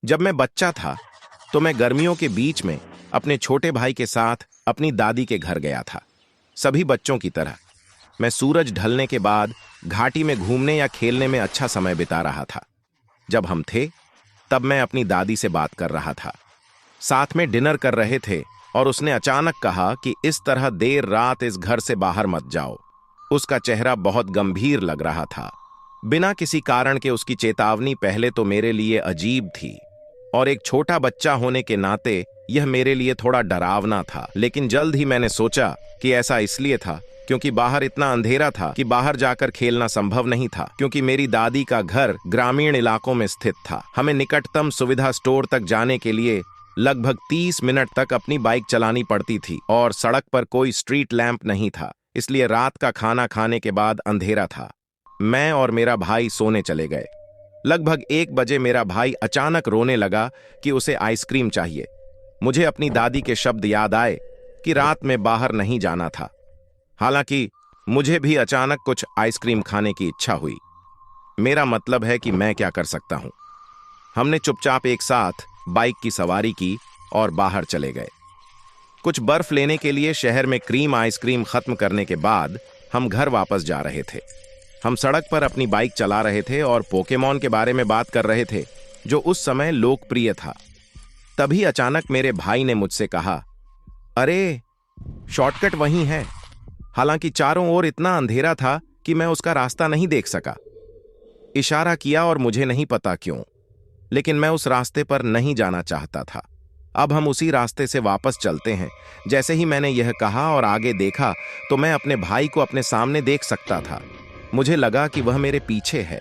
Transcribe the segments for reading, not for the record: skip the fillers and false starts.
जब मैं बच्चा था तो मैं गर्मियों के बीच में अपने छोटे भाई के साथ अपनी दादी के घर गया था। सभी बच्चों की तरह मैं सूरज ढलने के बाद घाटी में घूमने या खेलने में अच्छा समय बिता रहा था। जब हम थे तब मैं अपनी दादी से बात कर रहा था। साथ में डिनर कर रहे थे और उसने अचानक कहा कि इस तरह देर रात इस घर से बाहर मत जाओ। उसका चेहरा बहुत गंभीर लग रहा था। बिना किसी कारण के उसकी चेतावनी पहले तो मेरे लिए अजीब थी और एक छोटा बच्चा होने के नाते यह मेरे लिए थोड़ा डरावना था। लेकिन जल्द ही मैंने सोचा कि ऐसा इसलिए था क्योंकि बाहर इतना अंधेरा था कि बाहर जाकर खेलना संभव नहीं था, क्योंकि मेरी दादी का घर ग्रामीण इलाकों में स्थित था। हमें निकटतम सुविधा स्टोर तक जाने के लिए लगभग 30 मिनट तक अपनी बाइक चलानी पड़ती थी और सड़क पर कोई स्ट्रीट लैंप नहीं था, इसलिए रात का खाना खाने के बाद अंधेरा था। मैं और मेरा भाई सोने चले गए। लगभग 1 बजे मेरा भाई अचानक रोने लगा कि उसे आइसक्रीम चाहिए। मुझे अपनी दादी के शब्द याद आए कि रात में बाहर नहीं जाना था। हालांकि मुझे भी अचानक कुछ आइसक्रीम खाने की इच्छा हुई। मेरा मतलब है कि मैं क्या कर सकता हूं। हमने चुपचाप एक साथ बाइक की सवारी की और बाहर चले गए। कुछ बर्फ लेने के लिए शहर में क्रीम आइसक्रीम खत्म करने के बाद हम घर वापस जा रहे थे। हम सड़क पर अपनी बाइक चला रहे थे और पोकेमॉन के बारे में बात कर रहे थे जो उस समय लोकप्रिय था। तभी अचानक मेरे भाई ने मुझसे कहा, अरे शॉर्टकट वहीं है। हालांकि चारों ओर इतना अंधेरा था कि मैं उसका रास्ता नहीं देख सका। इशारा किया और मुझे नहीं पता क्यों, लेकिन मैं उस रास्ते पर नहीं जाना चाहता था। अब हम उसी रास्ते से वापस चलते हैं। जैसे ही मैंने यह कहा और आगे देखा तो मैं अपने भाई को अपने सामने देख सकता था। मुझे लगा कि वह मेरे पीछे है।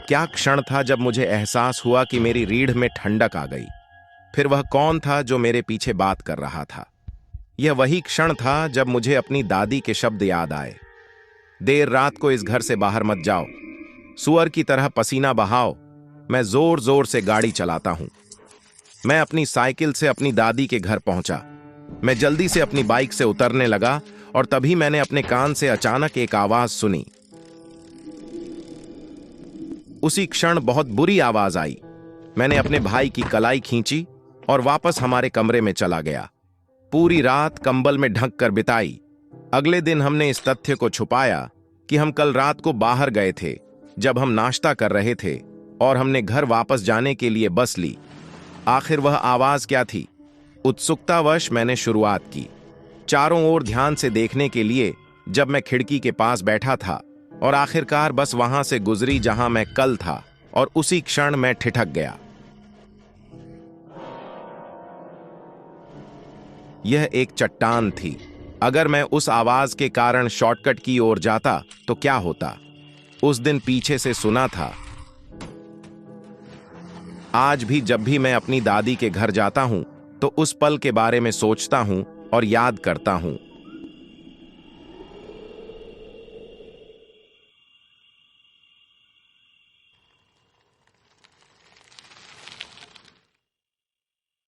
क्या क्षण था जब मुझे एहसास हुआ कि मेरी रीढ़ में ठंडक आ गई। फिर वह कौन था जो मेरे पीछे बात कर रहा था? यह वही क्षण था जब मुझे अपनी दादी के शब्द याद आए, देर रात को इस घर से बाहर मत जाओ, सुअर की तरह पसीना बहाओ। मैं जोर जोर से गाड़ी चलाता हूं। मैं अपनी साइकिल से अपनी दादी के घर पहुंचा। मैं जल्दी से अपनी बाइक से उतरने लगा और तभी मैंने अपने कान से अचानक एक आवाज सुनी। उसी क्षण बहुत बुरी आवाज आई। मैंने अपने भाई की कलाई खींची और वापस हमारे कमरे में चला गया। पूरी रात कंबल में ढक कर बिताई। अगले दिन हमने इस तथ्य को छुपाया कि हम कल रात को बाहर गए थे जब हम नाश्ता कर रहे थे और हमने घर वापस जाने के लिए बस ली। आखिर वह आवाज क्या थी? उत्सुकतावश मैंने शुरुआत की, चारों ओर ध्यान से देखने के लिए। जब मैं खिड़की के पास बैठा था और आखिरकार बस वहां से गुजरी जहां मैं कल था, और उसी क्षण मैं ठिठक गया। यह एक चट्टान थी। अगर मैं उस आवाज के कारण शॉर्टकट की ओर जाता तो क्या होता? उस दिन पीछे से सुना था। आज भी जब भी मैं अपनी दादी के घर जाता हूं तो उस पल के बारे में सोचता हूं और याद करता हूं।